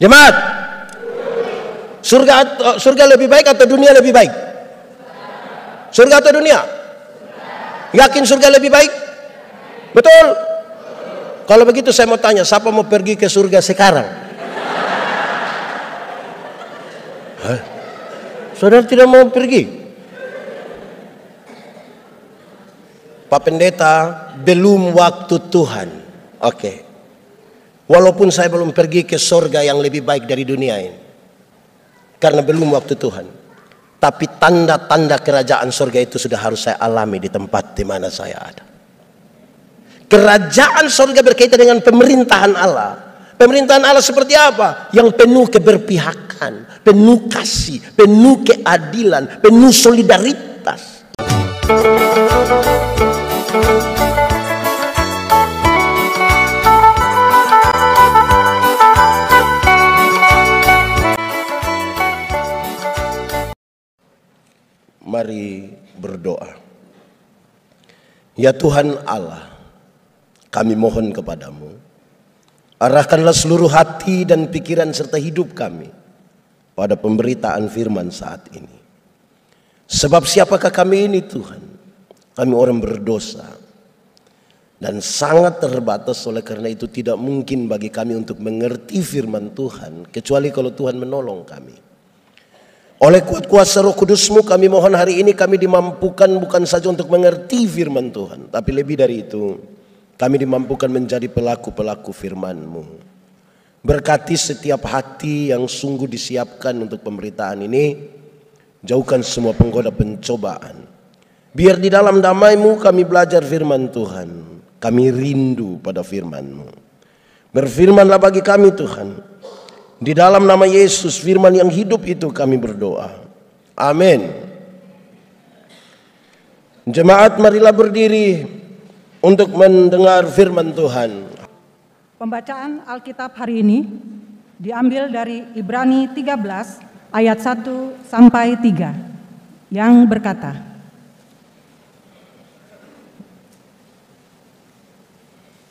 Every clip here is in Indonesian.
Jemaat, surga lebih baik atau dunia lebih baik? Surga atau dunia? Yakin surga lebih baik? Betul? Kalau begitu saya mau tanya, siapa mau pergi ke surga sekarang? Hah? Saudara tidak mau pergi? Pak Pendeta, belum waktu Tuhan. Oke. Walaupun saya belum pergi ke surga yang lebih baik dari dunia ini, karena belum waktu Tuhan. Tapi tanda-tanda kerajaan surga itu sudah harus saya alami di tempat di mana saya ada. Kerajaan surga berkaitan dengan pemerintahan Allah. Pemerintahan Allah seperti apa? Yang penuh keberpihakan, penuh kasih, penuh keadilan, penuh solidaritas. Mari berdoa. Ya Tuhan Allah, kami mohon kepadamu, arahkanlah seluruh hati dan pikiran serta hidup kami pada pemberitaan firman saat ini. Sebab siapakah kami ini Tuhan? Kami orang berdosa dan sangat terbatas, oleh karena itu tidak mungkin bagi kami untuk mengerti firman Tuhan kecuali kalau Tuhan menolong kami. Oleh kuat kuasa Roh Kudus-Mu kami mohon hari ini kami dimampukan bukan saja untuk mengerti firman Tuhan, tapi lebih dari itu kami dimampukan menjadi pelaku-pelaku firman-Mu. Berkati setiap hati yang sungguh disiapkan untuk pemberitaan ini. Jauhkan semua penggoda pencobaan. Biar di dalam damai-Mu kami belajar firman Tuhan. Kami rindu pada firman-Mu. Berfirmanlah bagi kami Tuhan. Di dalam nama Yesus, firman yang hidup itu kami berdoa. Amin. Jemaat, marilah berdiri untuk mendengar firman Tuhan. Pembacaan Alkitab hari ini diambil dari Ibrani 13 ayat 1 sampai 3 yang berkata,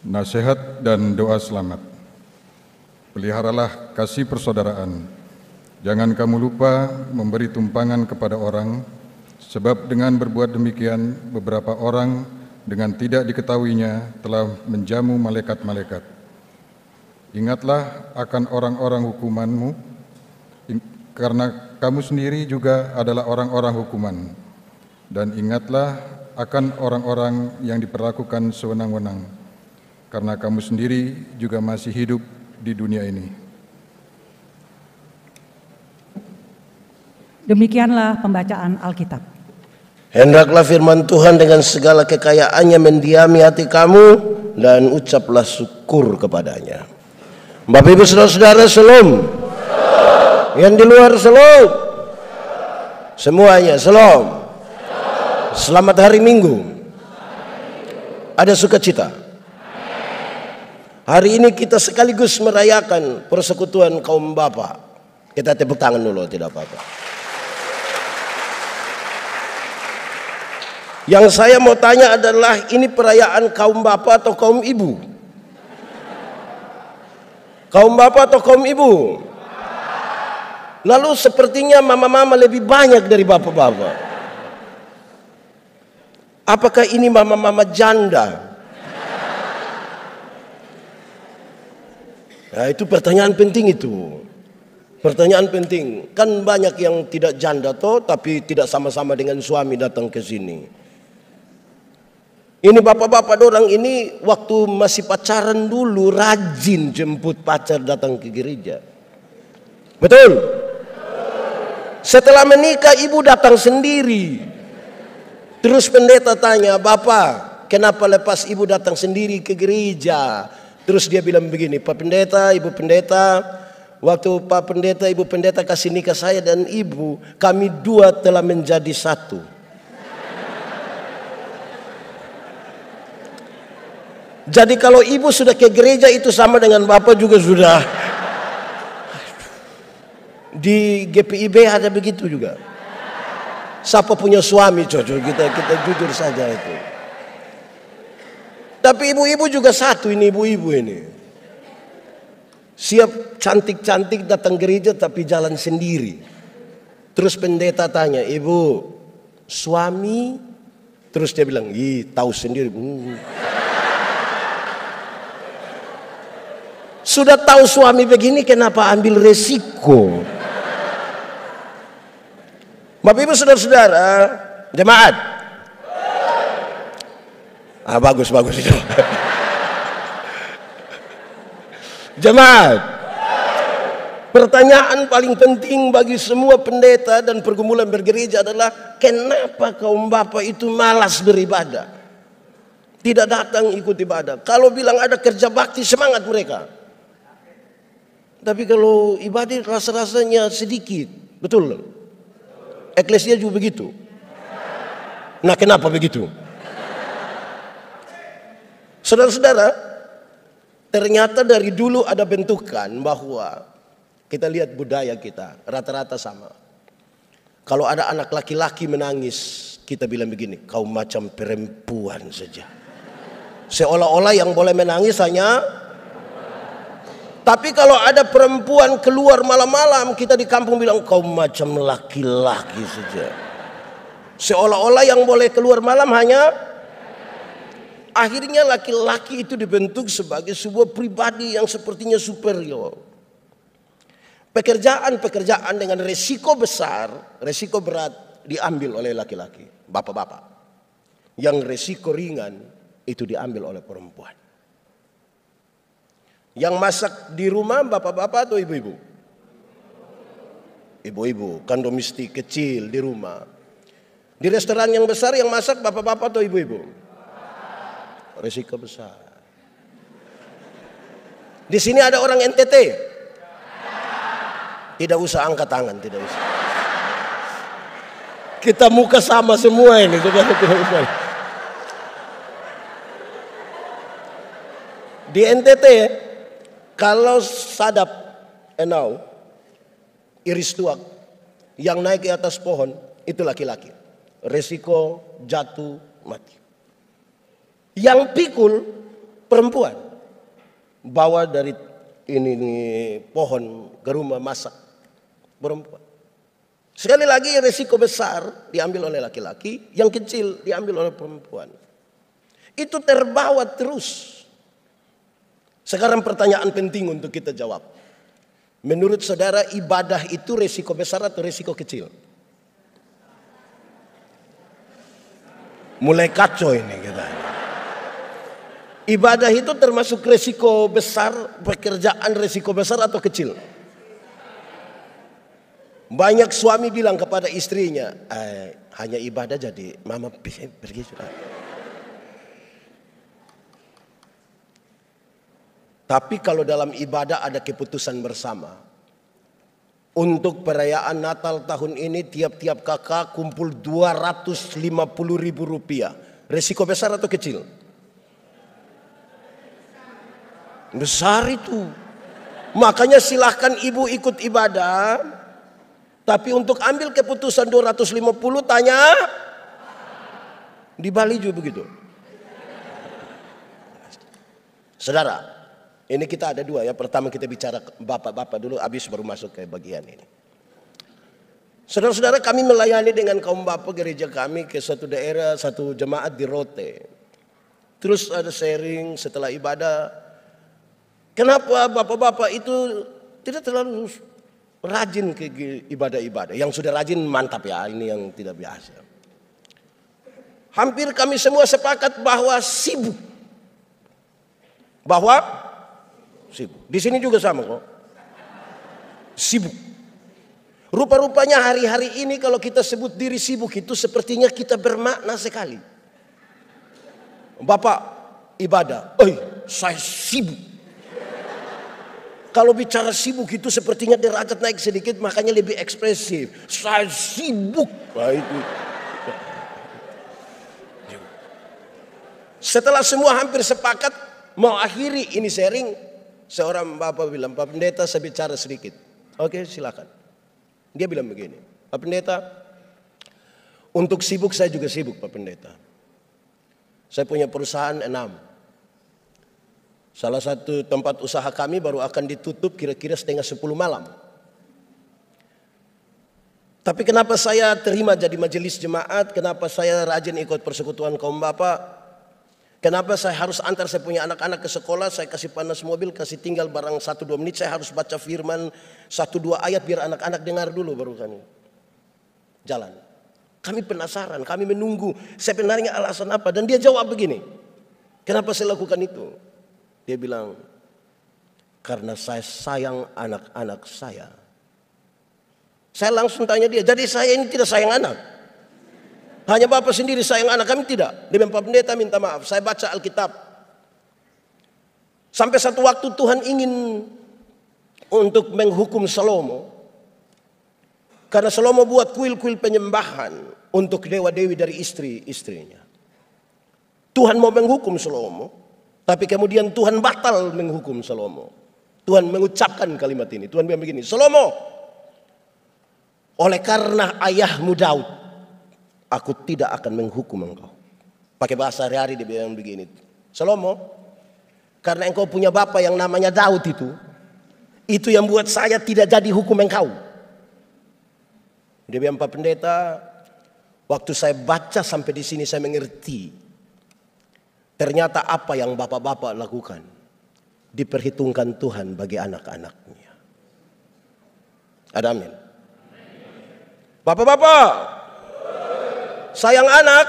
Nasihat dan doa selamat. Peliharalah kasih persaudaraan. Jangan kamu lupa memberi tumpangan kepada orang, sebab dengan berbuat demikian beberapa orang dengan tidak diketahuinya telah menjamu malaikat-malaikat. Ingatlah akan orang-orang hukumanmu, karena kamu sendiri juga adalah orang-orang hukuman. Dan ingatlah akan orang-orang yang diperlakukan sewenang-wenang, karena kamu sendiri juga masih hidup di dunia ini. Demikianlah pembacaan Alkitab. Hendaklah firman Tuhan dengan segala kekayaannya mendiami hati kamu dan ucaplah syukur kepadanya. Bapak Ibu Saudara-saudara, shalom. Yang di luar shalom. Semuanya shalom. Selamat hari Minggu. Ada sukacita. Hari ini kita sekaligus merayakan persekutuan kaum bapak. Kita tepuk tangan dulu, tidak apa-apa. Yang saya mau tanya adalah, ini perayaan kaum bapak atau kaum ibu? Kaum bapak atau kaum ibu? Lalu sepertinya mama-mama lebih banyak dari bapak-bapak. Apakah ini mama-mama janda? Nah, itu pertanyaan penting itu. Pertanyaan penting. Kan banyak yang tidak janda toh, tapi tidak sama-sama dengan suami datang ke sini. Ini bapak-bapak dorang ini waktu masih pacaran dulu rajin jemput pacar datang ke gereja. Betul? Setelah menikah ibu datang sendiri. Terus pendeta tanya, "Bapak, kenapa lepas ibu datang sendiri ke gereja?" Terus dia bilang begini, "Pak Pendeta, Ibu Pendeta, waktu Pak Pendeta, Ibu Pendeta kasih nikah saya dan ibu, kami dua telah menjadi satu." Jadi kalau ibu sudah ke gereja itu sama dengan bapak juga sudah. Di GPIB ada begitu juga. Siapa punya suami cocok, kita jujur saja itu. Tapi ibu-ibu juga satu ini, ibu-ibu ini. Siap cantik-cantik datang gereja tapi jalan sendiri. Terus pendeta tanya, ibu suami? Terus dia bilang, ih tahu sendiri. Sudah tahu suami begini kenapa ambil resiko? Bapak ibu saudara-saudara, jemaat. Bagus itu. Jemaat, pertanyaan paling penting bagi semua pendeta dan pergumulan bergereja adalah kenapa kaum bapak itu malas beribadah, tidak datang ikut ibadah. Kalau bilang ada kerja bakti semangat mereka, tapi kalau ibadah rasa-rasanya sedikit, betul? Eklesia juga begitu. Nah, kenapa begitu? Saudara-saudara, ternyata dari dulu ada bentukan bahwa kita lihat budaya kita rata-rata sama. Kalau ada anak laki-laki menangis, kita bilang begini, kau macam perempuan saja. Seolah-olah yang boleh menangis hanya. Tapi kalau ada perempuan keluar malam-malam, kita di kampung bilang kau macam laki-laki saja. Seolah-olah yang boleh keluar malam hanya. Akhirnya laki-laki itu dibentuk sebagai sebuah pribadi yang sepertinya superior. Pekerjaan-pekerjaan dengan resiko besar, resiko berat diambil oleh laki-laki, bapak-bapak. Yang resiko ringan itu diambil oleh perempuan. Yang masak di rumah bapak-bapak atau ibu-ibu? Ibu-ibu, kan domestik kecil di rumah. Di restoran yang besar yang masak bapak-bapak atau ibu-ibu? Resiko besar. Di sini ada orang NTT? Tidak usah angkat tangan, tidak usah. Kita muka sama semua ini. Di NTT, kalau sadap enau, iris tuak, yang naik ke atas pohon, itu laki-laki. Resiko jatuh mati. Yang pikul perempuan, bawa dari ini pohon ke rumah masak perempuan. Sekali lagi resiko besar diambil oleh laki-laki, yang kecil diambil oleh perempuan. Itu terbawa terus. Sekarang pertanyaan penting untuk kita jawab. Menurut saudara ibadah itu resiko besar atau resiko kecil? Mulai kacau ini kita. Ibadah itu termasuk resiko besar, pekerjaan resiko besar atau kecil? Banyak suami bilang kepada istrinya, hanya ibadah jadi mama pergi sudah. Tapi kalau dalam ibadah ada keputusan bersama. Untuk perayaan Natal tahun ini tiap-tiap kakak kumpul 250.000 rupiah. Resiko besar atau kecil? Besar itu. Makanya silahkan ibu ikut ibadah. Tapi untuk ambil keputusan 250 tanya. Di Bali juga begitu. Saudara, ini kita ada dua ya. Pertama kita bicara bapak-bapak dulu, habis baru masuk ke bagian ini. Saudara-saudara, kami melayani dengan kaum bapak gereja kami ke satu daerah, satu jemaat di Rote. Terus ada sharing setelah ibadah. Kenapa bapak-bapak itu tidak terlalu rajin ke ibadah-ibadah? Yang sudah rajin mantap ya, ini yang tidak biasa. Hampir kami semua sepakat bahwa sibuk. Bahwa sibuk. Di sini juga sama kok. Sibuk. Rupa-rupanya hari-hari ini kalau kita sebut diri sibuk itu sepertinya kita bermakna sekali. Bapak ibadah, saya sibuk. Kalau bicara sibuk itu sepertinya derajat naik sedikit, makanya lebih ekspresif. Saya sibuk. Nah, itu. Setelah semua hampir sepakat mau akhiri ini sharing, seorang bapak bilang, Pak Pendeta saya bicara sedikit. Oke, silakan. Dia bilang begini, Pak Pendeta, untuk sibuk saya juga sibuk Pak Pendeta. Saya punya perusahaan 6. Salah satu tempat usaha kami baru akan ditutup kira-kira 9:30 malam. Tapi kenapa saya terima jadi majelis jemaat? Kenapa saya rajin ikut persekutuan kaum bapak? Kenapa saya harus antar saya punya anak-anak ke sekolah? Saya kasih panas mobil, kasih tinggal barang 1-2 menit. Saya harus baca firman 1-2 ayat biar anak-anak dengar dulu baru kami jalan. Kami penasaran, kami menunggu sebenarnya alasan apa. Dan dia jawab begini, kenapa saya lakukan itu? Dia bilang, karena saya sayang anak-anak saya. Saya langsung tanya dia, jadi saya ini tidak sayang anak? Hanya Bapak sendiri sayang anak, kami tidak? Dia bilang, Pak Pendeta minta maaf, saya baca Alkitab. Sampai satu waktu Tuhan ingin untuk menghukum Salomo. Karena Salomo buat kuil-kuil penyembahan untuk dewa-dewi dari istri-istrinya. Tuhan mau menghukum Salomo, tapi kemudian Tuhan batal menghukum Salomo. Tuhan mengucapkan kalimat ini. Tuhan bilang begini, Salomo, oleh karena ayahmu Daud, aku tidak akan menghukum engkau. Pakai bahasa hari-hari dia bilang begini, Salomo, karena engkau punya bapak yang namanya Daud itu yang buat saya tidak jadi hukum engkau. Dia bilang, Pak Pendeta, waktu saya baca sampai di sini saya mengerti. Ternyata apa yang bapak-bapak lakukan diperhitungkan Tuhan bagi anak-anaknya. Ada amin. Bapak-bapak, sayang anak,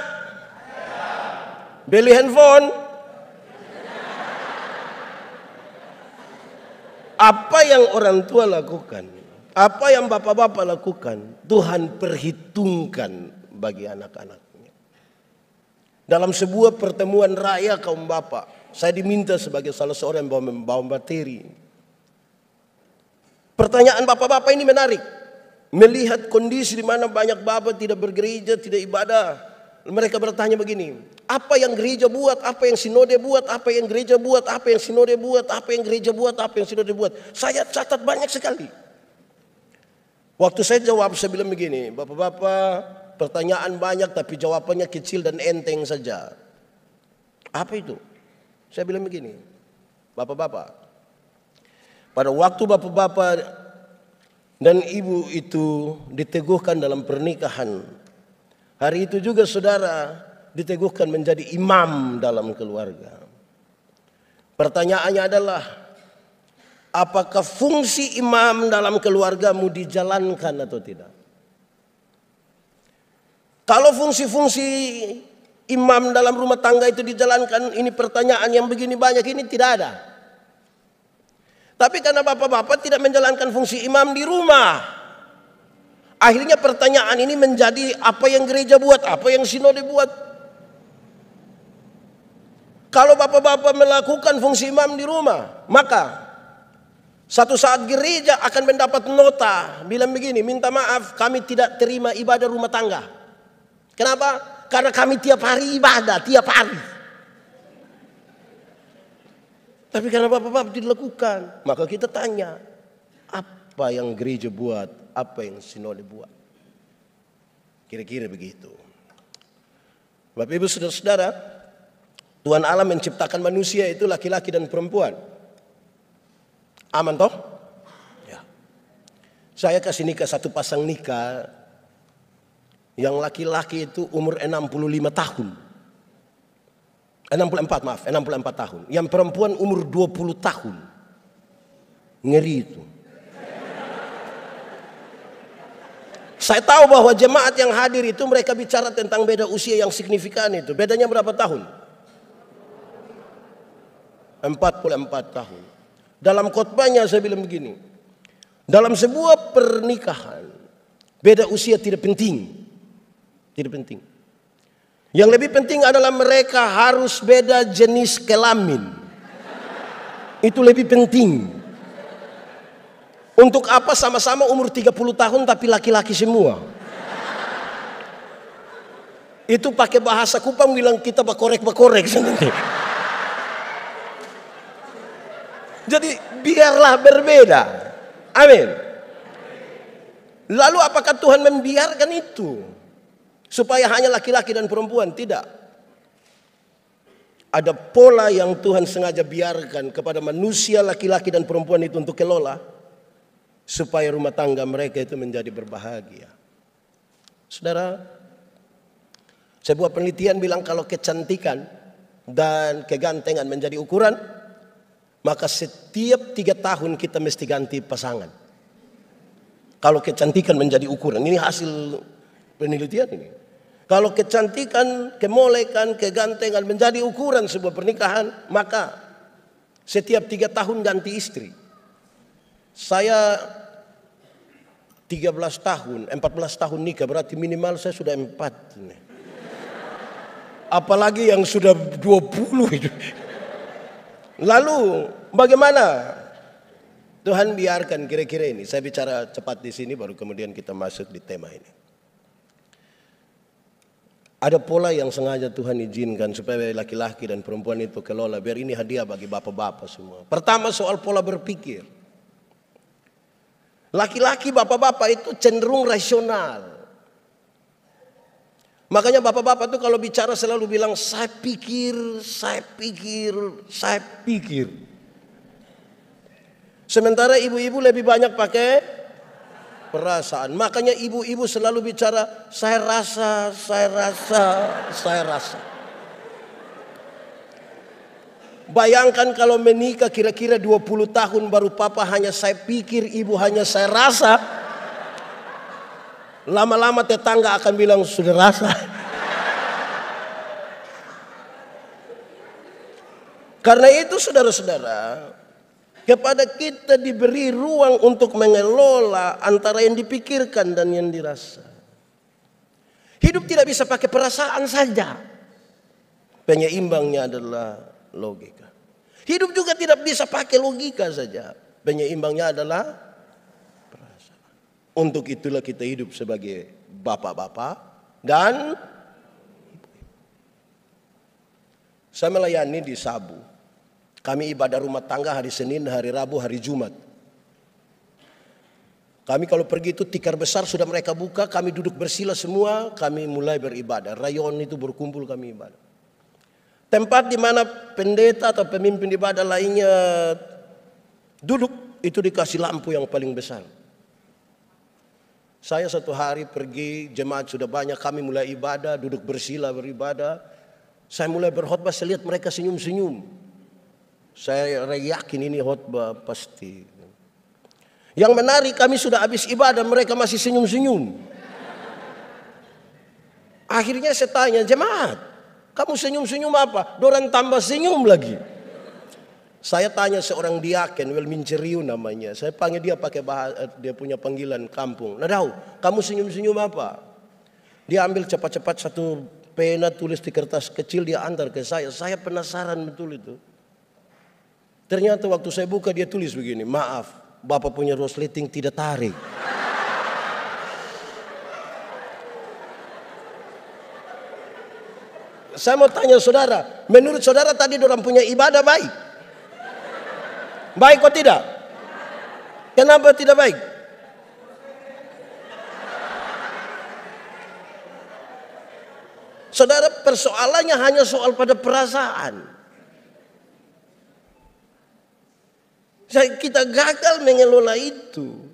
beli handphone. Apa yang orang tua lakukan, apa yang bapak-bapak lakukan, Tuhan perhitungkan bagi anak-anaknya. Dalam sebuah pertemuan raya kaum bapak, saya diminta sebagai salah seorang yang membawa materi. Pertanyaan bapak-bapak ini menarik. Melihat kondisi di mana banyak bapak tidak bergereja, tidak ibadah. Mereka bertanya begini, apa yang gereja buat, apa yang sinode buat, apa yang gereja buat, apa yang sinode buat, apa yang gereja buat, apa yang sinode buat. Saya catat banyak sekali. Waktu saya jawab, saya bilang begini, bapak-bapak, pertanyaan banyak tapi jawabannya kecil dan enteng saja. Apa itu? Saya bilang begini, bapak-bapak, pada waktu bapak-bapak dan ibu itu diteguhkan dalam pernikahan, hari itu juga saudara diteguhkan menjadi imam dalam keluarga. Pertanyaannya adalah, apakah fungsi imam dalam keluargamu dijalankan atau tidak? Kalau fungsi-fungsi imam dalam rumah tangga itu dijalankan, ini pertanyaan yang begini banyak ini tidak ada. Tapi karena bapak-bapak tidak menjalankan fungsi imam di rumah, akhirnya pertanyaan ini menjadi apa yang gereja buat, apa yang sinode buat. Kalau bapak-bapak melakukan fungsi imam di rumah, maka satu saat gereja akan mendapat nota bilang begini, minta maaf kami tidak terima ibadah rumah tangga. Kenapa? Karena kami tiap hari ibadah, tiap hari. Tapi karena bapak-bapak tidak lakukan, maka kita tanya, apa yang gereja buat, apa yang sinode buat. Kira-kira begitu. Bapak Ibu saudara-saudara, Tuhan Allah menciptakan manusia itu laki-laki dan perempuan. Aman toh? Ya. Saya kasih nikah satu pasang nikah, yang laki-laki itu umur 65 tahun. 64 tahun. Yang perempuan umur 20 tahun. Ngeri itu. Saya tahu bahwa jemaat yang hadir itu mereka bicara tentang beda usia yang signifikan itu. Bedanya berapa tahun? 44 tahun. Dalam khotbahnya saya bilang begini. Dalam sebuah pernikahan, beda usia tidak penting. Tidak penting. Yang lebih penting adalah mereka harus beda jenis kelamin. Itu lebih penting. Untuk apa sama-sama umur 30 tahun tapi laki-laki semua? Itu pakai bahasa Kupang bilang kita bakorek-bakorek. Jadi biarlah berbeda. Amin. Lalu apakah Tuhan membiarkan itu? Supaya hanya laki-laki dan perempuan? Tidak. ada pola yang Tuhan sengaja biarkan kepada manusia laki-laki dan perempuan itu untuk kelola, supaya rumah tangga mereka itu menjadi berbahagia. Saudara, sebuah penelitian bilang kalau kecantikan dan kegantengan menjadi ukuran, maka setiap 3 tahun kita mesti ganti pasangan. Kalau kecantikan menjadi ukuran, ini hasil penelitian ini. Kalau kecantikan, kemolekan, kegantengan menjadi ukuran sebuah pernikahan, maka setiap 3 tahun ganti istri. Saya 13 tahun, 14 tahun nikah, berarti minimal saya sudah 4. Apalagi yang sudah 20 itu. Lalu bagaimana? Tuhan biarkan kira-kira ini. Saya bicara cepat di sini baru kemudian kita masuk di tema ini. Ada pola yang sengaja Tuhan izinkan supaya laki-laki dan perempuan itu kelola, biar ini hadiah bagi bapak-bapak semua. Pertama, soal pola berpikir. Laki-laki bapak-bapak itu cenderung rasional. Makanya bapak-bapak itu kalau bicara selalu bilang saya pikir, saya pikir, saya pikir. Sementara ibu-ibu lebih banyak pakai perasaan. Makanya ibu-ibu selalu bicara saya rasa, saya rasa, saya rasa. Bayangkan kalau menikah kira-kira 20 tahun baru papa hanya saya pikir, ibu hanya saya rasa. Lama-lama tetangga akan bilang sudah rasa. Karena itu saudara-saudara, kepada kita diberi ruang untuk mengelola antara yang dipikirkan dan yang dirasa. Hidup tidak bisa pakai perasaan saja. Penyeimbangnya adalah logika. Hidup juga tidak bisa pakai logika saja. Penyeimbangnya adalah perasaan. Untuk itulah kita hidup sebagai bapak-bapak dan saya melayani di Sabu. Kami ibadah rumah tangga hari Senin, hari Rabu, hari Jumat. Kami kalau pergi itu tikar besar sudah mereka buka, kami duduk bersila semua, kami mulai beribadah. Rayon itu berkumpul kami ibadah. Tempat di mana pendeta atau pemimpin ibadah lainnya duduk, itu dikasih lampu yang paling besar. Saya satu hari pergi, jemaat sudah banyak, kami mulai ibadah, duduk bersila beribadah. Saya mulai berkhotbah, saya lihat mereka senyum-senyum. Saya yakin ini khotbah pasti. Yang menarik, kami sudah habis ibadah, mereka masih senyum-senyum. Akhirnya saya tanya, jemaat, kamu senyum-senyum apa? Dorang tambah senyum lagi. Saya tanya seorang diaken, Welminceriu namanya. Saya panggil dia pakai dia punya panggilan kampung. Nadau, kamu senyum-senyum apa? Dia ambil cepat-cepat satu pena, tulis di kertas kecil, dia antar ke saya. Saya penasaran betul itu. Ternyata waktu saya buka dia tulis begini, maaf, Bapak punya resleting tidak tarik. Saya mau tanya saudara, menurut saudara tadi orang punya ibadah baik? Baik kok tidak? Kenapa tidak baik? Saudara, persoalannya hanya soal pada perasaan. Kita gagal mengelola itu.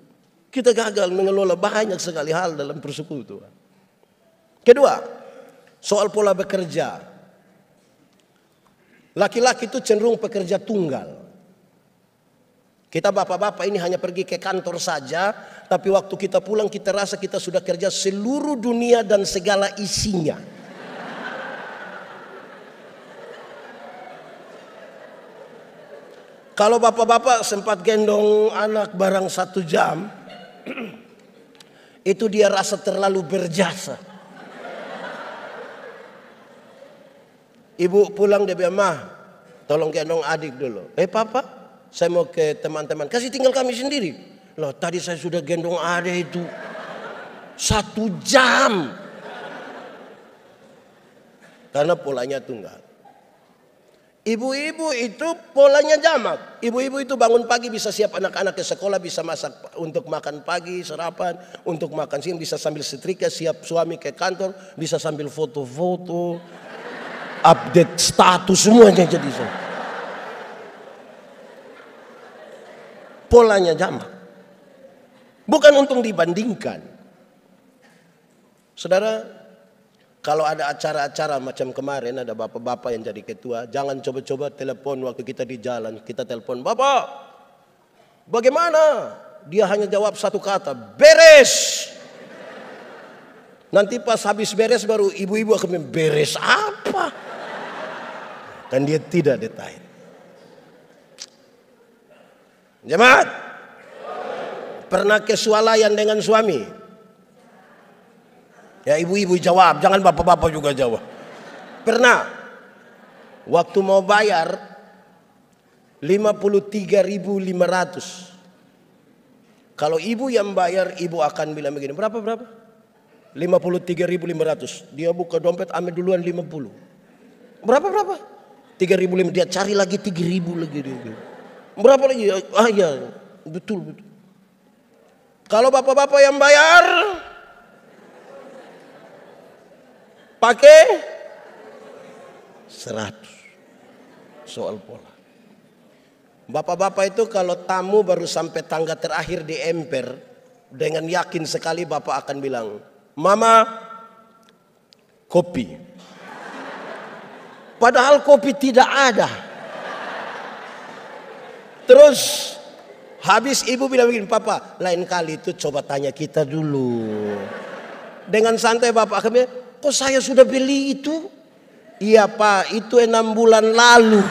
Kita gagal mengelola banyak sekali hal dalam persekutuan. Kedua, soal pola bekerja. Laki-laki itu cenderung pekerja tunggal. Kita bapak-bapak ini hanya pergi ke kantor saja, tapi waktu kita pulang kita rasa kita sudah kerja seluruh dunia dan segala isinya. Kalau bapak-bapak sempat gendong anak barang 1 jam, itu dia rasa terlalu berjasa. Ibu pulang dia bilang, "Mah, tolong gendong adik dulu." Papa, saya mau ke teman-teman. Kasih tinggal kami sendiri. Loh, tadi saya sudah gendong adik itu 1 jam. Karena polanya tunggal. Ibu-ibu itu polanya jamak. Ibu-ibu itu bangun pagi bisa siap anak-anak ke sekolah, bisa masak untuk makan pagi, sarapan, untuk makan siang, bisa sambil setrika, siap suami ke kantor, bisa sambil foto-foto. update status semuanya jadi so. Polanya jamak. Bukan untuk dibandingkan. Saudara, kalau ada acara-acara macam kemarin ada bapak-bapak yang jadi ketua, jangan coba-coba telepon waktu kita di jalan. Kita telepon, "Bapak, bagaimana?" Dia hanya jawab satu kata, "Beres." Nanti pas habis beres baru ibu-ibu akan beres apa? Kan dia tidak detail. Jemaat, pernah kesualayan dengan suami? Ya ibu-ibu jawab, jangan bapak-bapak juga jawab. Pernah? Waktu mau bayar 53.500. Kalau ibu yang bayar, ibu akan bilang begini, berapa? 53.500. Dia buka dompet, ambil duluan 50. Berapa? 3.500. Dia cari lagi 3.000 lagi. Berapa lagi? Ah ya, betul. Kalau bapak-bapak yang bayar pakai 100. Soal pola. Bapak-bapak itu kalau tamu baru sampai tangga terakhir di emper, dengan yakin sekali bapak akan bilang, "Mama, kopi." Padahal kopi tidak ada. Terus habis ibu bilang begini, "Papa, lain kali itu coba tanya kita dulu." Dengan santai bapak akan bilang, "Kok saya sudah beli itu?" "Iya Pak, itu 6 bulan lalu."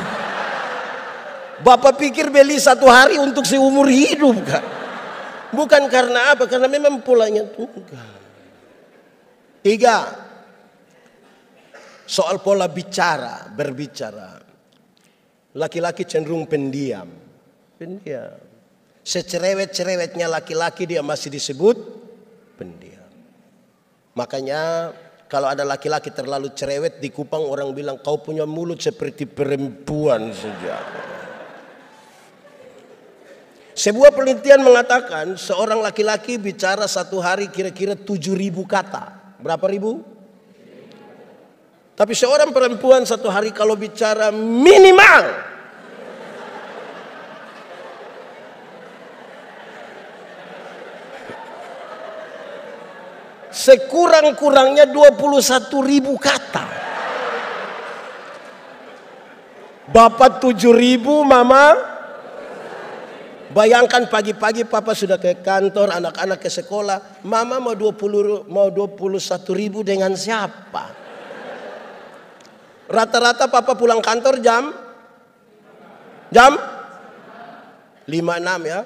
Bapak pikir beli 1 hari untuk seumur hidup kan? Bukan karena apa? Karena memang polanya tunggal. 3. Soal pola berbicara. Laki-laki cenderung pendiam. Secerewet-cerewetnya laki-laki dia masih disebut pendiam. Makanya kalau ada laki-laki terlalu cerewet di Kupang, orang bilang kau punya mulut seperti perempuan saja. Sebuah penelitian mengatakan seorang laki-laki bicara 1 hari kira-kira 7.000 kata. Berapa ribu? Tapi seorang perempuan 1 hari kalau bicara minimal sekurang-kurangnya 21.000 kata. Bapak 7.000, mama. Bayangkan pagi-pagi papa sudah ke kantor, anak-anak ke sekolah. Mama mau 21.000 dengan siapa? Rata-rata papa pulang kantor jam 5-6 ya.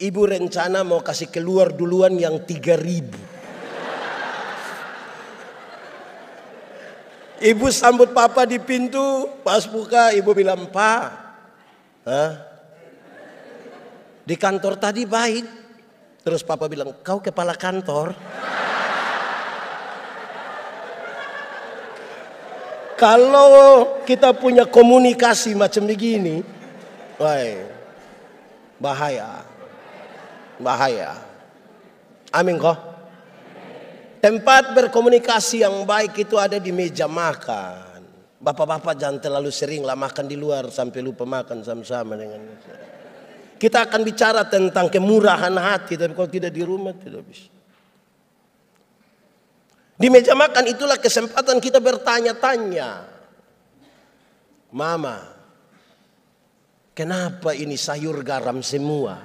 Ibu rencana mau kasih keluar duluan yang 3.000. Ibu sambut papa di pintu, pas buka ibu bilang, "Pak, di kantor tadi baik." Terus papa bilang, "Kau kepala kantor?" Kalau kita punya komunikasi macam begini, bahaya. Amin kok. Tempat berkomunikasi yang baik itu ada di meja makan. Bapak-bapak jangan terlalu sering lah makan di luar sampai lupa makan sama-sama dengan kita akan bicara tentang kemurahan hati, tapi kalau tidak di rumah tidak bisa. Di meja makan itulah kesempatan kita bertanya-tanya. "Mama, kenapa ini sayur garam semua?"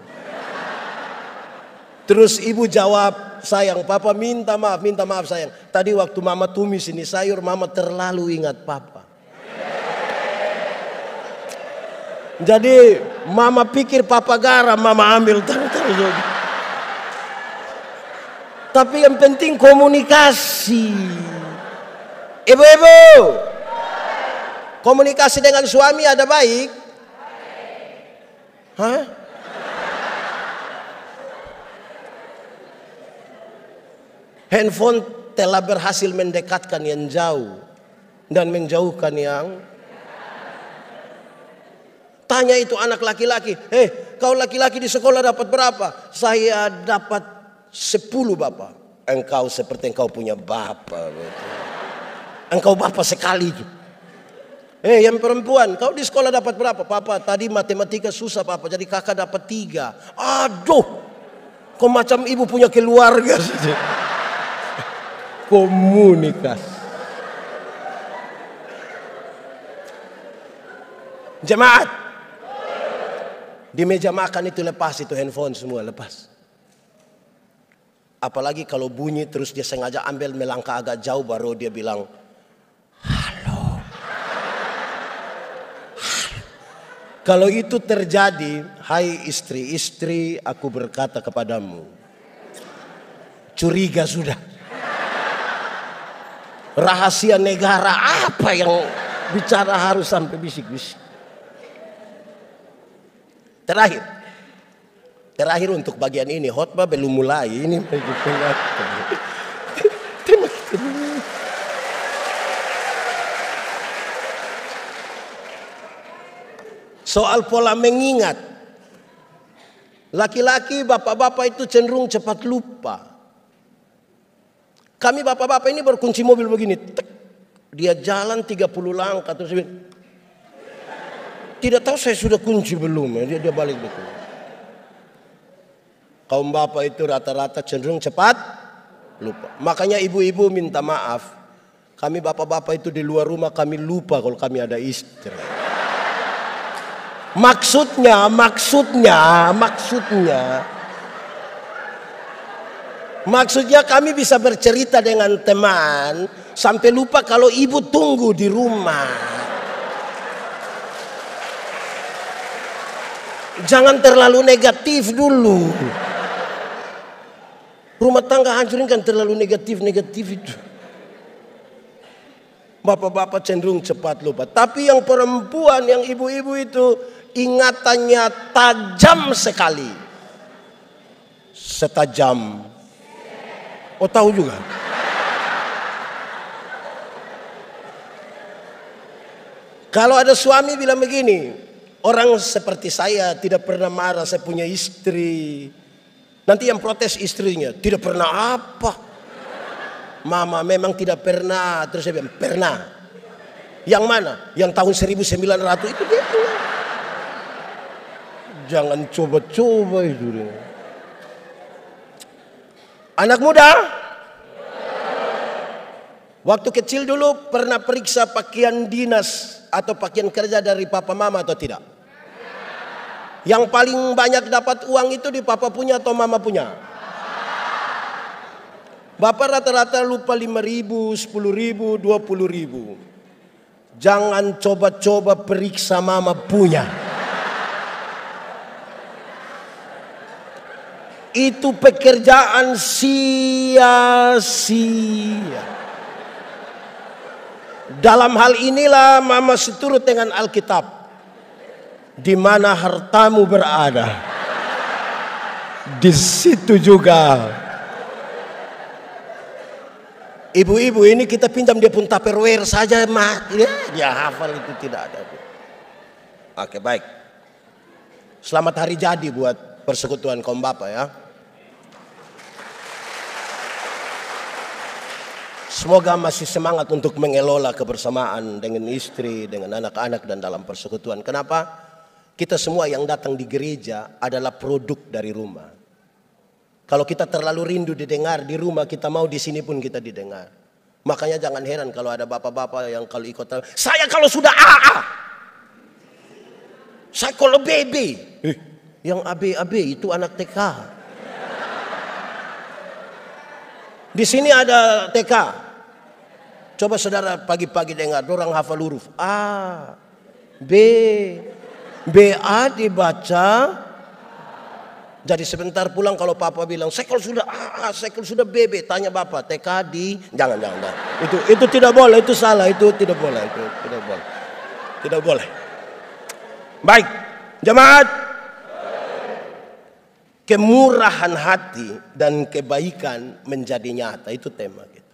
Terus ibu jawab, "Sayang, papa minta maaf sayang. Tadi waktu mama tumis ini sayur, mama terlalu ingat papa. Jadi mama pikir papa garam, mama ambil terus. Tapi yang penting komunikasi. Ibu-ibu, komunikasi dengan suami ada baik? Hah? Handphone telah berhasil mendekatkan yang jauh dan menjauhkan yang. Tanya itu anak laki-laki, kau laki-laki di sekolah dapat berapa? Saya dapat 10 bapak. Engkau seperti engkau punya bapak. Betul. Engkau bapak sekali. Yang perempuan, kau di sekolah dapat berapa? Papa, tadi matematika susah papa, jadi kakak dapat 3. Aduh, kok macam ibu punya keluarga. Komunikasi. Jemaat, di meja makan itu lepas itu handphone semua, lepas. Apalagi kalau bunyi terus dia sengaja ambil melangkah agak jauh baru dia bilang, halo. Kalau itu terjadi, hai istri, aku berkata kepadamu, curiga sudah. Rahasia negara apa yang bicara harus sampai bisik-bisik. Terakhir untuk bagian ini, khotbah belum mulai. Ini soal pola mengingat. Laki-laki, bapak-bapak itu cenderung cepat lupa. Kami bapak-bapak ini berkunci mobil begini. Dia jalan 30 langkah terus tidak tahu saya sudah kunci belum. Dia balik betul. Kaum bapak itu rata-rata cenderung cepat lupa. Makanya ibu-ibu minta maaf. Kami bapak-bapak itu di luar rumah kami lupa kalau kami ada istri. Maksudnya kami bisa bercerita dengan teman sampai lupa kalau ibu tunggu di rumah. Jangan terlalu negatif dulu. Rumah tangga hancurin kan terlalu negatif itu. Bapak-bapak cenderung cepat lupa. Tapi yang perempuan, yang ibu-ibu itu ingatannya tajam sekali. Setajam. Oh tahu juga. Kalau ada suami bilang begini, orang seperti saya tidak pernah marah, saya punya istri. Nanti yang protes istrinya, tidak pernah apa? Mama memang tidak pernah. Terus saya bilang, pernah. Yang mana? Yang tahun 1900 itu dia bilang. Jangan coba-coba itu. Anak muda, waktu kecil dulu pernah periksa pakaian dinas atau pakaian kerja dari papa mama atau tidak? Yang paling banyak dapat uang itu di papa punya atau mama punya? Bapak rata-rata lupa 5.000, 10.000, 20.000. Jangan coba-coba periksa mama punya. Itu pekerjaan sia-sia. Dalam hal inilah mama seturut dengan Alkitab. Di mana hartamu berada, di situ juga. Ibu-ibu ini kita pinjam dia pun Tupperware saja, dia hafal itu tidak ada. Oke, baik. Selamat hari jadi buat persekutuan kaum bapak ya. Semoga masih semangat untuk mengelola kebersamaan dengan istri, dengan anak-anak dan dalam persekutuan. Kenapa? Kita semua yang datang di gereja adalah produk dari rumah. Kalau kita terlalu rindu didengar di rumah, kita mau di sini pun kita didengar. Makanya jangan heran kalau ada bapak-bapak yang kalau ikut, saya kalau sudah AA, saya kalau BB. Yang AB itu anak TK. Di sini ada TK. Coba saudara pagi-pagi dengar, orang hafal huruf A, B, BA dibaca. Jadi sebentar pulang kalau papa bilang, saya kalau sudah AA, saya kalau sudah BB, tanya bapak, TK di, jangan. Itu tidak boleh, itu salah, itu tidak boleh, itu tidak boleh. Tidak boleh. Baik, jemaat. Kemurahan hati dan kebaikan menjadi nyata, itu tema kita.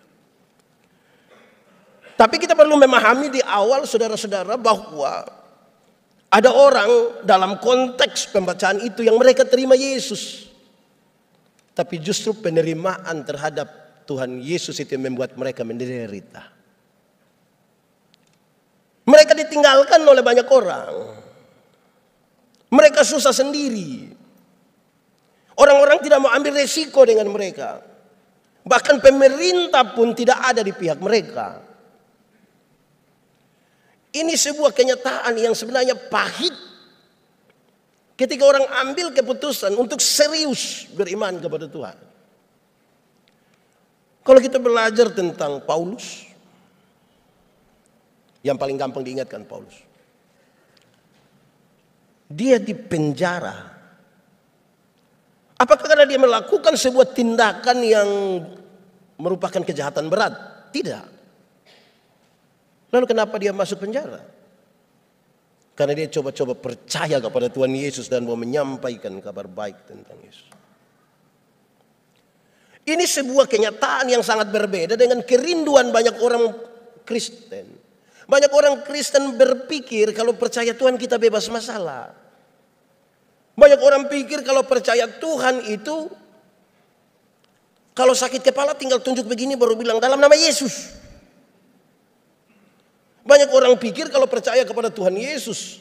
Tapi kita perlu memahami di awal saudara-saudara bahwa ada orang dalam konteks pembacaan itu yang mereka terima Yesus. Tapi justru penerimaan terhadap Tuhan Yesus itu yang membuat mereka menderita. Mereka Mereka ditinggalkan oleh banyak orang. Mereka susah sendiri. Orang-orang tidak mau ambil resiko dengan mereka. Bahkan pemerintah pun tidak ada di pihak mereka. Ini sebuah kenyataan yang sebenarnya pahit. Ketika orang ambil keputusan untuk serius beriman kepada Tuhan. Kalau kita belajar tentang Paulus, yang paling gampang diingatkan Paulus. Dia dipenjara. Apakah karena dia melakukan sebuah tindakan yang merupakan kejahatan berat? Tidak. Lalu kenapa dia masuk penjara? Karena dia coba-coba percaya kepada Tuhan Yesus dan mau menyampaikan kabar baik tentang Yesus. Ini sebuah kenyataan yang sangat berbeda dengan kerinduan banyak orang Kristen. Banyak orang Kristen berpikir kalau percaya Tuhan kita bebas masalah. Banyak orang pikir kalau percaya Tuhan itu, kalau sakit kepala tinggal tunjuk begini baru bilang dalam nama Yesus. Banyak orang pikir kalau percaya kepada Tuhan Yesus,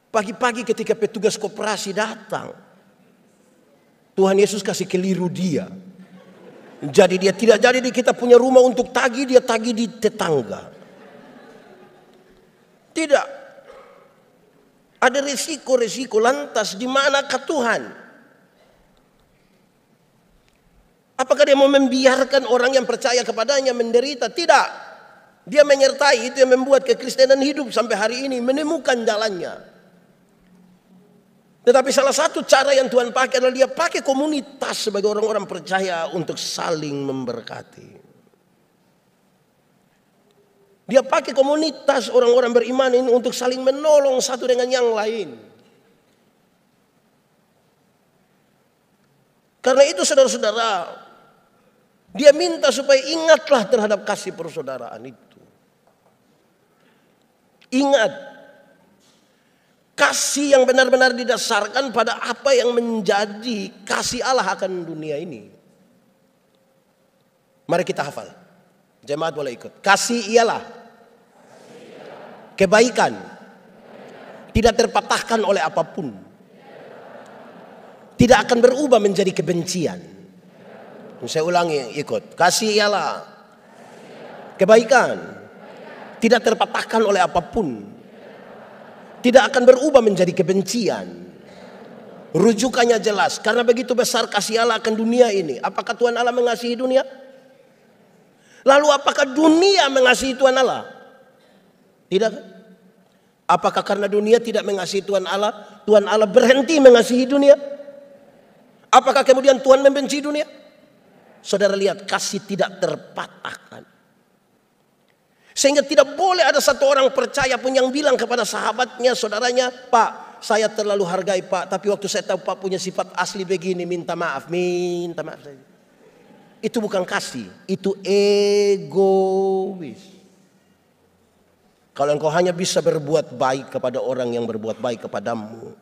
pagi-pagi ketika petugas koperasi datang, Tuhan Yesus kasih keliru dia. Jadi dia tidak jadi di kita punya rumah untuk tagih, dia tagih di tetangga. Tidak. Ada resiko-resiko, lantas di manakah Tuhan? Apakah dia mau membiarkan orang yang percaya kepadanya menderita? Tidak. Dia menyertai, itu yang membuat kekristenan hidup sampai hari ini, menemukan jalannya. Tetapi salah satu cara yang Tuhan pakai adalah dia pakai komunitas sebagai orang-orang percaya untuk saling memberkati. Dia pakai komunitas orang-orang beriman ini untuk saling menolong satu dengan yang lain. Karena itu saudara-saudara, dia minta supaya ingatlah terhadap kasih persaudaraan itu. Ingat, kasih yang benar-benar didasarkan pada apa yang menjadi kasih Allah akan dunia ini. Mari kita hafal. Jemaat boleh ikut. Kasih ialah kebaikan, tidak terpatahkan oleh apapun, tidak akan berubah menjadi kebencian. Saya ulangi, ikut. Kasih ialah kebaikan, tidak terpatahkan oleh apapun, tidak akan berubah menjadi kebencian. Rujukannya jelas, karena begitu besar kasih Allah akan dunia ini. Apakah Tuhan Allah mengasihi dunia? Lalu apakah dunia mengasihi Tuhan Allah? Tidak. Apakah karena dunia tidak mengasihi Tuhan Allah berhenti mengasihi dunia? Apakah kemudian Tuhan membenci dunia? Saudara lihat, kasih tidak terpatahkan. Sehingga tidak boleh ada satu orang percaya pun yang bilang kepada sahabatnya, saudaranya, Pak, saya terlalu hargai Pak, tapi waktu saya tahu Pak punya sifat asli begini, minta maaf saja. Itu bukan kasih, itu egois. Kalau engkau hanya bisa berbuat baik kepada orang yang berbuat baik kepadamu,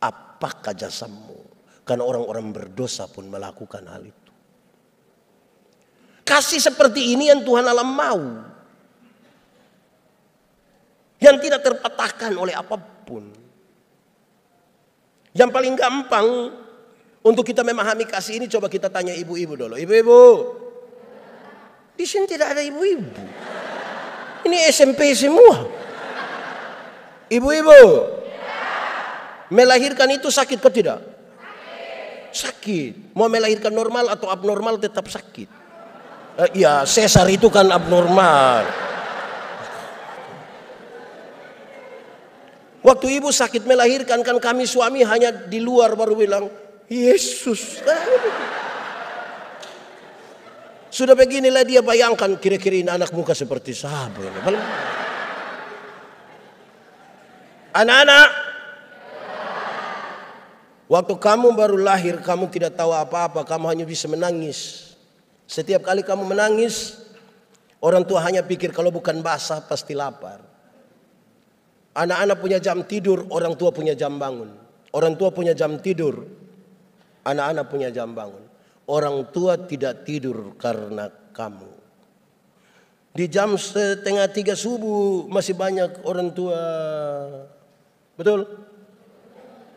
apakah jasamu? Karena orang-orang berdosa pun melakukan hal itu. Kasih seperti ini yang Tuhan Allah mau. Yang tidak terpatahkan oleh apapun. Yang paling gampang untuk kita memahami kasih ini, coba kita tanya ibu-ibu dulu. Ibu-ibu, di sini tidak ada ibu-ibu. Ini SMP semua. Ibu-ibu, melahirkan itu sakit atau tidak? Sakit. Mau melahirkan normal atau abnormal tetap sakit. Ya, sesar itu kan abnormal. Waktu ibu sakit melahirkan, kan kami suami hanya di luar baru bilang, Yesus. Sudah beginilah dia bayangkan, kira-kira ini anak muka seperti siapa ini. Anak-anak, waktu kamu baru lahir, kamu tidak tahu apa-apa, kamu hanya bisa menangis. Setiap kali kamu menangis, orang tua hanya pikir kalau bukan basah pasti lapar. Anak-anak punya jam tidur, orang tua punya jam bangun. Orang tua punya jam tidur, anak-anak punya jam bangun. Orang tua tidak tidur karena kamu. Di jam 2:30 subuh masih banyak orang tua. Betul?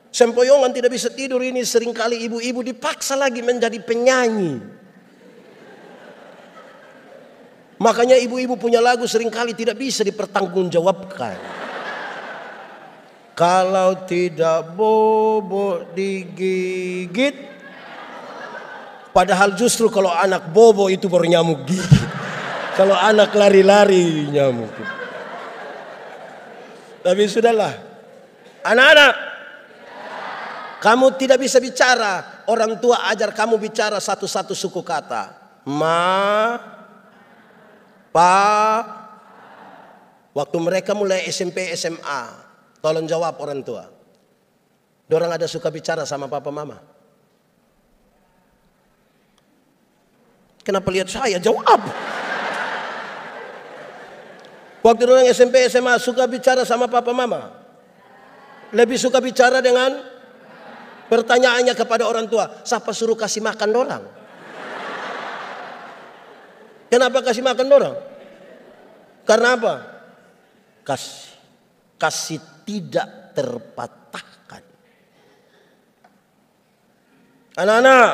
Sempoyongan tidak bisa tidur ini, seringkali ibu-ibu dipaksa lagi menjadi penyanyi. Makanya ibu-ibu punya lagu seringkali tidak bisa dipertanggungjawabkan. Kalau tidak bobo digigit. Padahal justru kalau anak bobo itu baru nyamuk gigit. Kalau anak lari-lari nyamuk. Tapi sudahlah. Anak-anak, kamu tidak bisa bicara. Orang tua ajar kamu bicara satu-satu suku kata. Ma, pa. Waktu mereka mulai SMP, SMA, tolong jawab orang tua. Dorang ada suka bicara sama papa mama? Kenapa lihat saya? Jawab. Waktu dorang SMP, SMA suka bicara sama papa mama? Lebih suka bicara dengan pertanyaannya kepada orang tua. Siapa suruh kasih makan dorang? Kenapa kasih makan dorang? Karena apa? Kasih tidak terpatahkan. Anak-anak,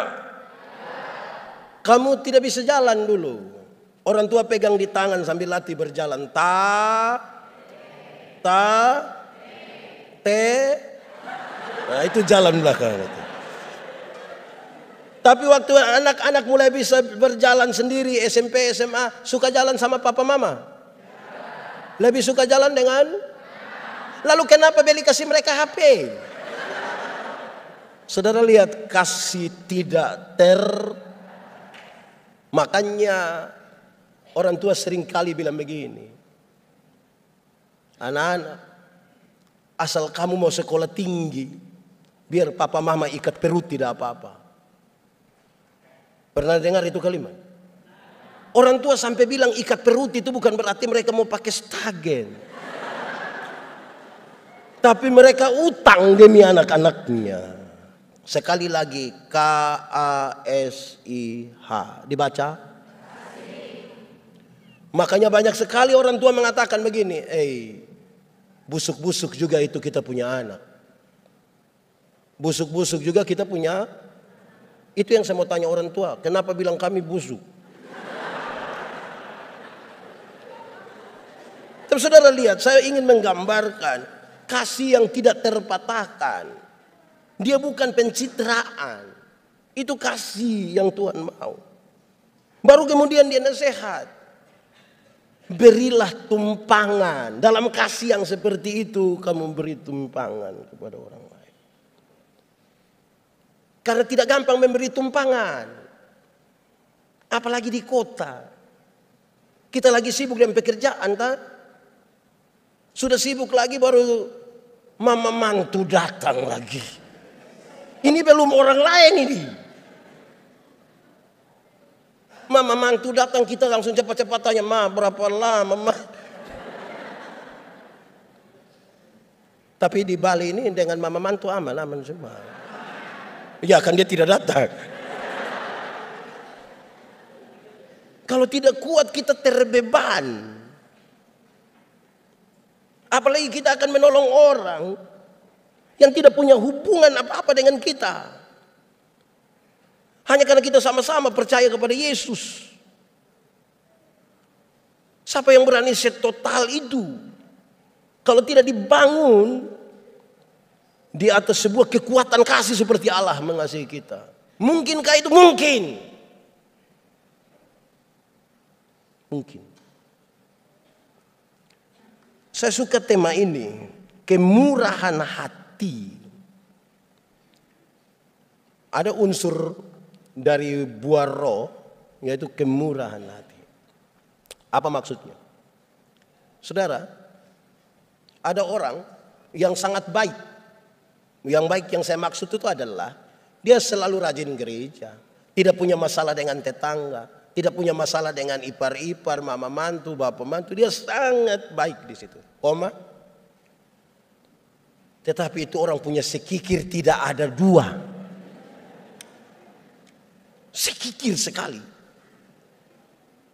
kamu tidak bisa jalan dulu. Orang tua pegang di tangan sambil latih berjalan. Nah, itu jalan belakang itu. Tapi waktu anak-anak mulai bisa berjalan sendiri, SMP, SMA, suka jalan sama papa mama? Lebih suka jalan dengan? Lalu kenapa beli kasih mereka HP? Saudara lihat, kasih tidak Makanya orang tua sering kali bilang begini. Anak-anak, asal kamu mau sekolah tinggi, biar papa mama ikat perut tidak apa-apa. Pernah dengar itu kalimat? Orang tua sampai bilang ikat perut itu bukan berarti mereka mau pakai stagen. Tapi mereka utang demi anak-anaknya. Sekali lagi, KASIH. Dibaca? Makanya banyak sekali orang tua mengatakan begini, busuk-busuk juga itu kita punya anak. Busuk-busuk juga kita punya. Itu yang saya mau tanya orang tua, kenapa bilang kami busuk? Tapi saudara lihat, saya ingin menggambarkan kasih yang tidak terpatahkan. Dia bukan pencitraan. Itu kasih yang Tuhan mau. Baru kemudian dia nasihat. Berilah tumpangan. Dalam kasih yang seperti itu, kamu beri tumpangan kepada orang lain. Karena tidak gampang memberi tumpangan. Apalagi di kota. Kita lagi sibuk dengan pekerjaan, tak? Sudah sibuk lagi baru mama mantu datang lagi. Ini belum orang lain ini. Mama mantu datang kita langsung cepat-cepat tanya, ma berapa lama ma? Tapi di Bali ini dengan mama mantu aman semua. Ya kan dia tidak datang. Kalau tidak kuat kita terbeban. Apalagi kita akan menolong orang yang tidak punya hubungan apa-apa dengan kita. Hanya karena kita sama-sama percaya kepada Yesus. Siapa yang berani setotal itu? Kalau tidak dibangun di atas sebuah kekuatan kasih seperti Allah mengasihi kita. Mungkinkah itu? Mungkin. Mungkin. Saya suka tema ini, kemurahan hati. Ada unsur dari buah roh, yaitu kemurahan hati. Apa maksudnya? Saudara, ada orang yang sangat baik. Yang baik yang saya maksud itu adalah dia selalu rajin gereja, tidak punya masalah dengan tetangga, tidak punya masalah dengan ipar-ipar, mama mantu, bapak mantu. Dia sangat baik di situ. Tetapi itu orang punya sekikir tidak ada dua. Sekikir sekali.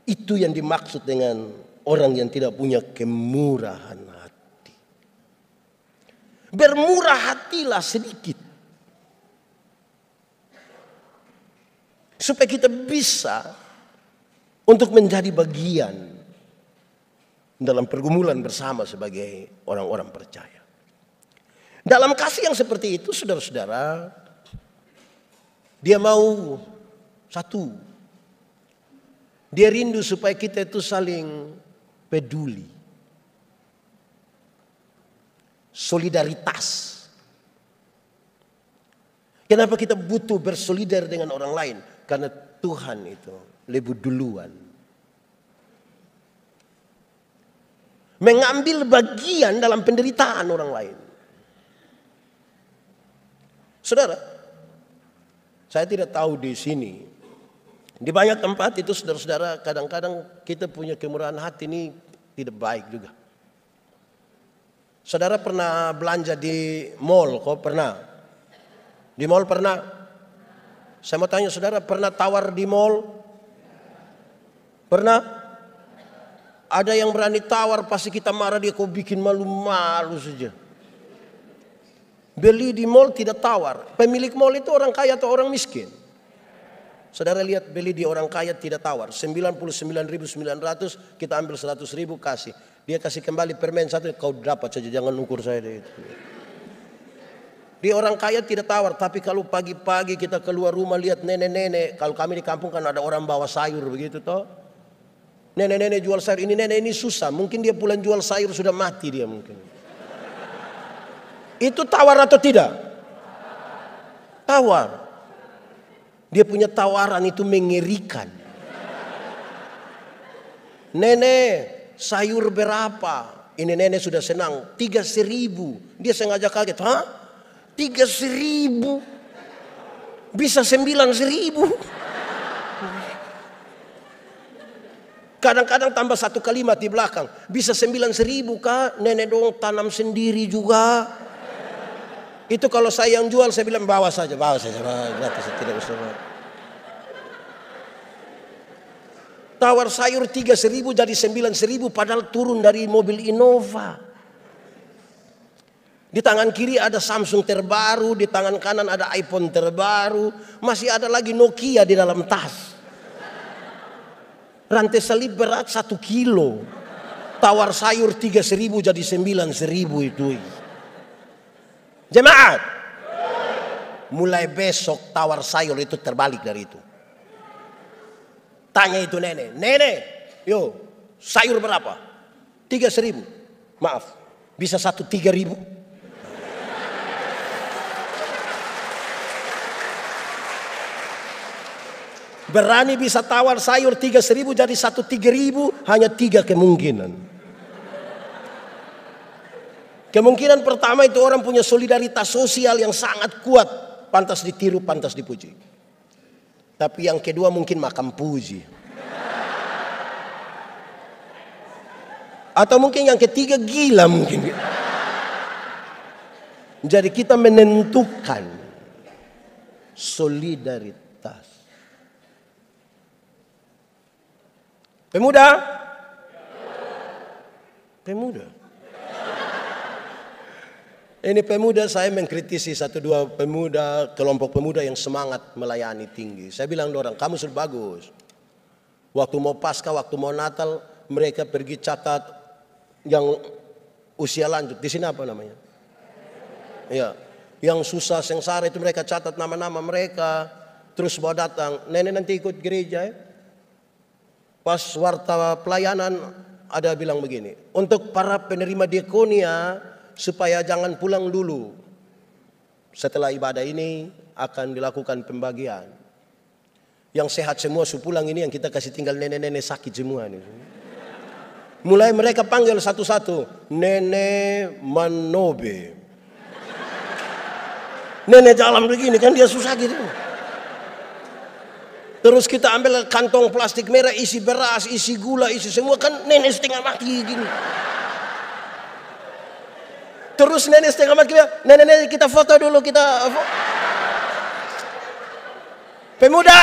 Itu yang dimaksud dengan orang yang tidak punya kemurahan hati. Bermurah hatilah sedikit, supaya kita bisa untuk menjadi bagian dalam pergumulan bersama sebagai orang-orang percaya. Dalam kasih yang seperti itu, saudara-saudara, dia mau satu, dia rindu supaya kita itu saling peduli. Solidaritas. Kenapa kita butuh bersolidar dengan orang lain? Karena Tuhan itu lebih duluan mengambil bagian dalam penderitaan orang lain. Saudara, saya tidak tahu di sini, di banyak tempat itu saudara-saudara, kadang-kadang kita punya kemurahan hati ini tidak baik juga. Saudara pernah belanja di mall? Kok pernah? Di mall pernah? Saya mau tanya saudara, pernah tawar di mall? Pernah? Ada yang berani tawar, pasti kita marah, dia kok bikin malu-malu saja. Beli di mall tidak tawar. Pemilik mall itu orang kaya atau orang miskin? Saudara lihat, beli di orang kaya tidak tawar. 99.900, kita ambil 100.000 kasih. Dia kasih kembali permen satu, kau dapat saja, jangan ukur saya deh. Di orang kaya tidak tawar. Tapi kalau pagi-pagi kita keluar rumah lihat nenek-nenek, kalau kami di kampung kan ada orang bawa sayur begitu toh. Nenek-nenek jual sayur, ini nenek ini susah. Mungkin dia pulang jual sayur sudah mati dia mungkin. Itu tawar atau tidak? Tawar. Dia punya tawaran itu mengerikan. Nenek, sayur berapa? Ini nenek sudah senang, 3.000. Dia sengaja kaget, hah? 3.000? Bisa 9.000? Kadang-kadang tambah satu kalimat di belakang, bisa 9.000 kak? Nenek dong tanam sendiri juga. Itu kalau saya yang jual, saya bilang bawa saja, gratis, tidak usah. Tawar sayur 3.000 jadi 9.000, padahal turun dari mobil Innova. Di tangan kiri ada Samsung terbaru, di tangan kanan ada iPhone terbaru, masih ada lagi Nokia di dalam tas. Rantai salib berat 1 kilo. Tawar sayur 3.000 jadi 9.000 itu. Jemaat, mulai besok tawar sayur itu terbalik dari itu. Tanya itu nenek, yo sayur berapa? 3.000. Maaf, bisa 3.000? Berani bisa tawar sayur 3.000 jadi 3.000, hanya 3 kemungkinan. Kemungkinan pertama itu orang punya solidaritas sosial yang sangat kuat, pantas ditiru, pantas dipuji. Tapi yang kedua mungkin makam puji. Atau mungkin yang ketiga gila mungkin. Jadi kita menentukan solidaritas. Pemuda? Pemuda. Ini pemuda, saya mengkritisi 1-2 pemuda, kelompok pemuda yang semangat melayani tinggi. Saya bilang orang, kamu sudah bagus. Waktu mau Paskah, waktu mau Natal, mereka pergi catat yang usia lanjut. Di sini apa namanya? Ya, yang susah, sengsara itu mereka catat nama-nama mereka. Terus mau datang, nenek nanti ikut gereja ya. Pas warta pelayanan ada bilang begini, untuk para penerima diakonia, supaya jangan pulang dulu. Setelah ibadah ini akan dilakukan pembagian. Yang sehat semua pulang, ini yang kita kasih tinggal nenek-nenek sakit semua ini. Mulai mereka panggil satu-satu, Nenek Manobe. Nenek jalan begini kan dia susah gitu. Terus kita ambil kantong plastik merah isi beras, isi gula, isi semua, kan nenek setengah mati gini. Terus nenek setengah mati, nenek kita foto dulu, Pemuda,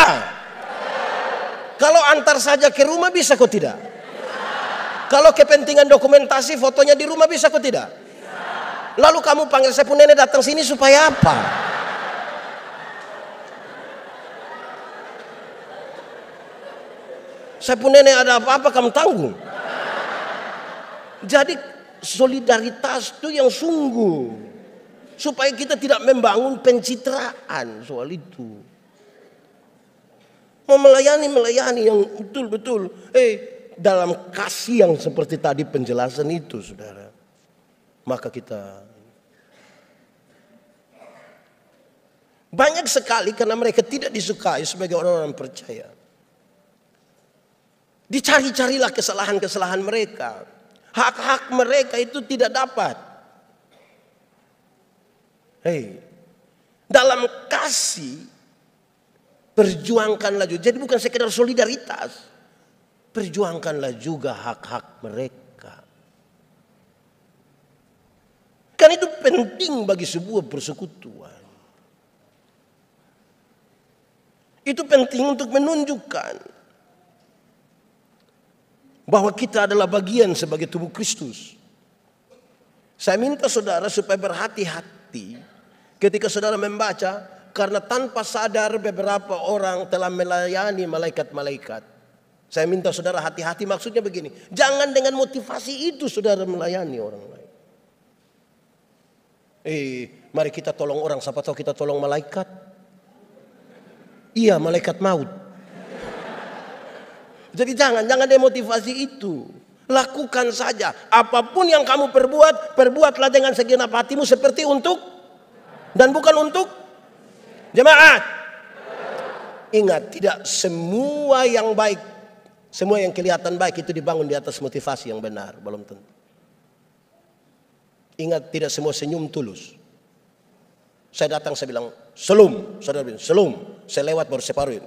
Kalau antar saja ke rumah bisa kok tidak? Kalau kepentingan dokumentasi fotonya di rumah bisa kok tidak? Lalu kamu panggil saya pun nenek datang sini supaya apa? Saya pun nenek ada apa-apa kamu tanggung. Jadi solidaritas itu yang sungguh, supaya kita tidak membangun pencitraan soal itu. Mau melayani yang betul-betul dalam kasih yang seperti tadi penjelasan itu, saudara. Maka kita banyak sekali karena mereka tidak disukai sebagai orang-orang percaya. Dicari-carilah kesalahan-kesalahan mereka. Hak-hak mereka itu tidak dapat. Dalam kasih perjuangkanlah juga. Jadi bukan sekedar solidaritas, perjuangkanlah juga hak-hak mereka. Kan itu penting bagi sebuah persekutuan. Itu penting untuk menunjukkan bahwa kita adalah bagian sebagai tubuh Kristus. Saya minta saudara supaya berhati-hati ketika saudara membaca, karena tanpa sadar beberapa orang telah melayani malaikat-malaikat. Saya minta saudara hati-hati, maksudnya begini, jangan dengan motivasi itu saudara melayani orang lain. Mari kita tolong orang, siapa tahu kita tolong malaikat. Iya, malaikat maut. Jadi jangan demotivasi itu. Lakukan saja. Apapun yang kamu perbuat, perbuatlah dengan segenap hatimu seperti untuk dan bukan untuk jemaat. Ingat, tidak semua yang baik, semua yang kelihatan baik itu dibangun di atas motivasi yang benar. Belum tentu. Ingat, tidak semua senyum tulus. Saya datang, saya bilang, selum. Saudara bilang, selum. Saya lewat baru separuh.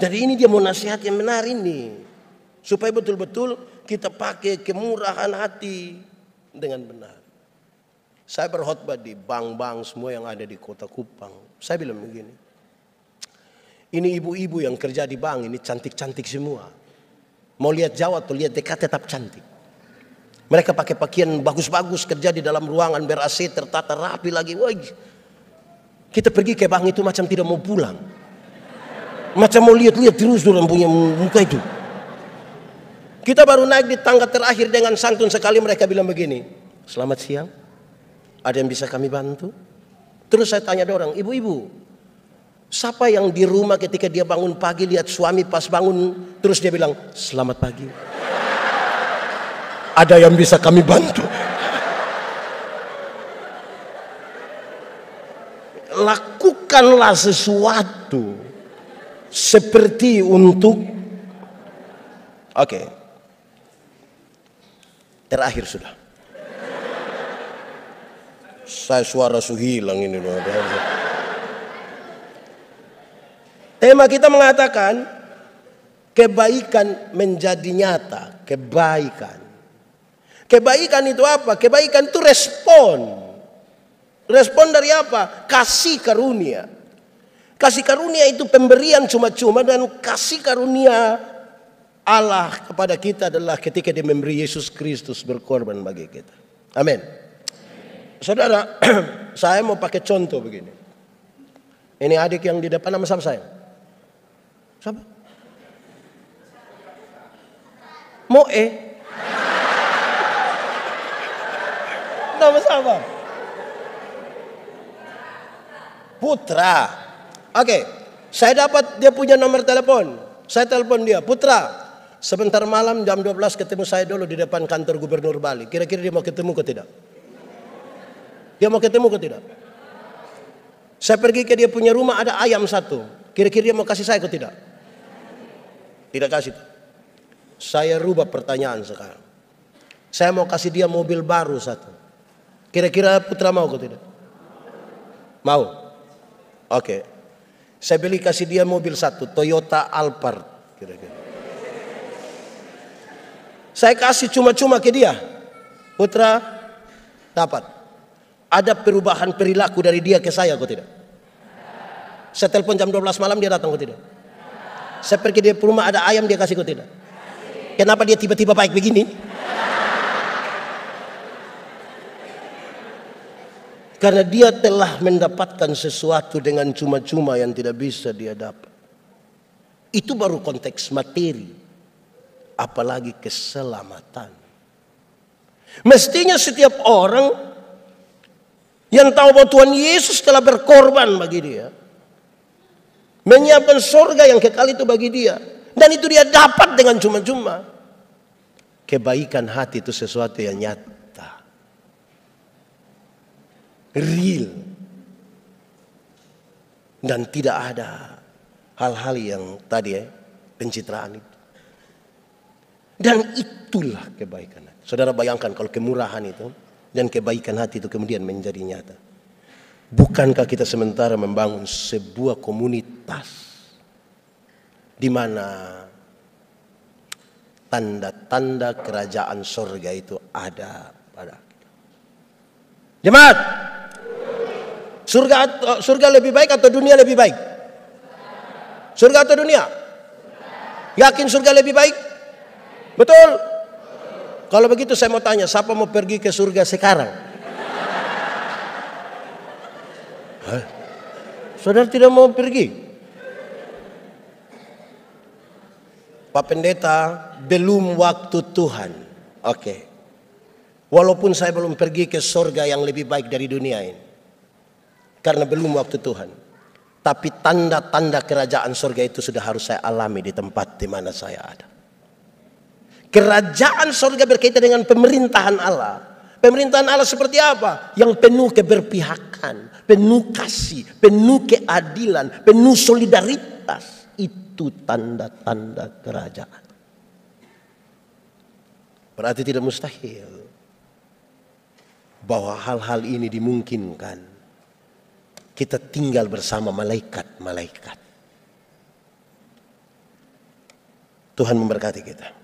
Jadi ini dia mau nasihat yang benar ini. Supaya betul-betul kita pakai kemurahan hati dengan benar. Saya berkhotbah di bank-bank semua yang ada di kota Kupang. Saya bilang begini. Ini ibu-ibu yang kerja di bank ini cantik-cantik semua. Mau lihat Jawa atau lihat dekat tetap cantik. Mereka pakai pakaian bagus-bagus, kerja di dalam ruangan ber-AC, tertata rapi lagi. Wah, kita pergi ke bank itu macam tidak mau pulang. Macam mau lihat-lihat terus dalam punya muka itu. Kita baru naik di tangga terakhir dengan santun sekali mereka bilang begini. Selamat siang, ada yang bisa kami bantu? Terus saya tanya orang, ibu-ibu, siapa yang di rumah ketika dia bangun pagi lihat suami pas bangun terus dia bilang selamat pagi? Ada yang bisa kami bantu? Lakukanlah sesuatu seperti untuk terakhir sudah. Saya suara hilang ini. Tema kita mengatakan kebaikan menjadi nyata. Kebaikan itu apa? Kebaikan itu respon. Respon dari apa? Kasih karunia. Kasih karunia itu pemberian cuma-cuma, dan kasih karunia Allah kepada kita adalah ketika Dia memberi Yesus Kristus berkorban bagi kita. Amin. Saudara, saya mau pakai contoh begini. Ini adik yang di depan, nama siapa saya? Siapa? Moe. Nama siapa? Putra. Saya dapat dia punya nomor telepon. Saya telepon dia, Putra, sebentar malam jam 12 ketemu saya dulu di depan kantor Gubernur Bali. Kira-kira dia mau ketemu ke tidak? Dia mau ketemu ke tidak? Saya pergi ke dia punya rumah, ada ayam satu. Kira-kira dia mau kasih saya ke tidak? Tidak kasih. Saya rubah pertanyaan sekarang. Saya mau kasih dia mobil baru satu. Kira-kira Putra mau ke tidak? Mau? Saya beli kasih dia mobil satu, Toyota Alphard kira-kira. Saya kasih cuma-cuma ke dia. Putra, dapat. Ada perubahan perilaku dari dia ke saya kok tidak? Saya telepon jam 12 malam dia datang kok tidak? Saya pergi di rumah ada ayam dia kasih kok tidak? Kenapa dia tiba-tiba baik begini? Karena dia telah mendapatkan sesuatu dengan cuma-cuma yang tidak bisa dia dapat. Itu baru konteks materi. Apalagi keselamatan. Mestinya setiap orang yang tahu bahwa Tuhan Yesus telah berkorban bagi dia, menyiapkan surga yang kekal itu bagi dia, dan itu dia dapat dengan cuma-cuma. Kebaikan hati itu sesuatu yang nyata, real, dan tidak ada hal-hal yang tadi pencitraan itu. Dan itulah kebaikan hati. Saudara bayangkan kalau kemurahan itu dan kebaikan hati itu kemudian menjadi nyata. Bukankah kita sementara membangun sebuah komunitas di mana tanda-tanda kerajaan surga itu ada pada kita. Jemaat, surga lebih baik atau dunia lebih baik? Surga atau dunia? Yakin surga lebih baik? Betul? Kalau begitu saya mau tanya, siapa mau pergi ke surga sekarang? Saudara tidak mau pergi? Pak Pendeta, belum waktu Tuhan. Oke. Walaupun saya belum pergi ke surga yang lebih baik dari dunia ini. Karena belum waktu Tuhan. Tapi tanda-tanda kerajaan surga itu sudah harus saya alami di tempat di mana saya ada. Kerajaan surga berkaitan dengan pemerintahan Allah. Pemerintahan Allah seperti apa? Yang penuh keberpihakan, penuh kasih, penuh keadilan, penuh solidaritas. Itu tanda-tanda kerajaan. Berarti tidak mustahil bahwa hal-hal ini dimungkinkan. Kita tinggal bersama malaikat-malaikat. Tuhan memberkati kita.